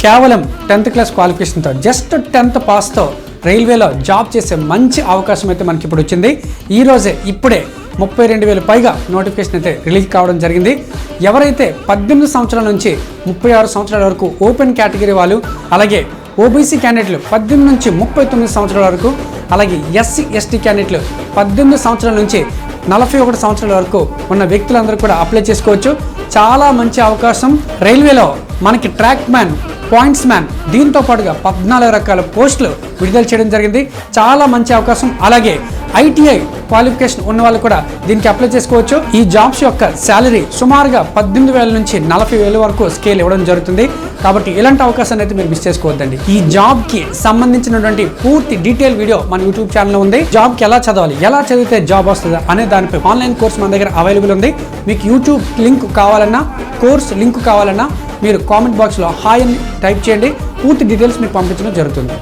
కేవలం 10th class క్వాలిఫికేషన్తో just 10th పాస్తో రైల్వేలో job చేసే మంచి అవకాశం అయితే మనకి ఇప్పుడు వచ్చింది. ఇప్పుడే 32,000 పైగా నోటిఫికేషన్ అయితే రిలీజ్ కావడం జరిగింది. ఎవరైతే 18 సంవత్సరాల నుంచి 36 సంవత్సరాల వరకు ఓపెన్ కేటగిరీ వాళ్ళు, అలాగే ఓబీసీ క్యాండిడేట్లు 18 నుంచి 39 సంవత్సరాల వరకు, అలాగే ఎస్సీ ఎస్టీ క్యాండిడేట్లు 18 సంవత్సరాల నుంచి 41 సంవత్సరాల వరకు ఉన్న వ్యక్తులందరూ కూడా అప్లై చేసుకోవచ్చు. చాలా మంచి అవకాశం. రైల్వేలో మనకి ట్రాక్ మ్యాన్, పాయింట్స్ మ్యాన్, దీంతో పాటుగా 14 రకాల పోస్టులు విడుదల చేయడం జరిగింది. చాలా మంచి అవకాశం. అలాగే ఐటీఐ క్వాలిఫికేషన్ ఉన్న వాళ్ళు కూడా దీనికి అప్లై చేసుకోవచ్చు. ఈ జాబ్స్ యొక్క శాలరీ సుమారుగా 18,000 నుంచి 40,000 వరకు స్కేల్ ఇవ్వడం జరుగుతుంది. కాబట్టి ఇలాంటి అవకాశాన్ని అయితే మీరు మిస్ చేసుకోవద్దండి. ఈ జాబ్ కి సంబంధించినటువంటి పూర్తి డీటెయిల్ వీడియో మన యూట్యూబ్ ఛానల్లో ఉంది. జాబ్ కి ఎలా చదవాలి, ఎలా చదివితే జాబ్ వస్తుంది అనే దానిపై ఆన్లైన్ కోర్స్ మన దగ్గర అవైలబుల్ ఉంది. మీకు యూట్యూబ్ లింక్ కావాలన్నా, కోర్స్ లింక్ కావాలన్నా మీరు కామెంట్ బాక్స్లో హాయ్ అని టైప్ చేయండి. పూర్తి డీటెయిల్స్ మీకు పంపించడం జరుగుతుంది.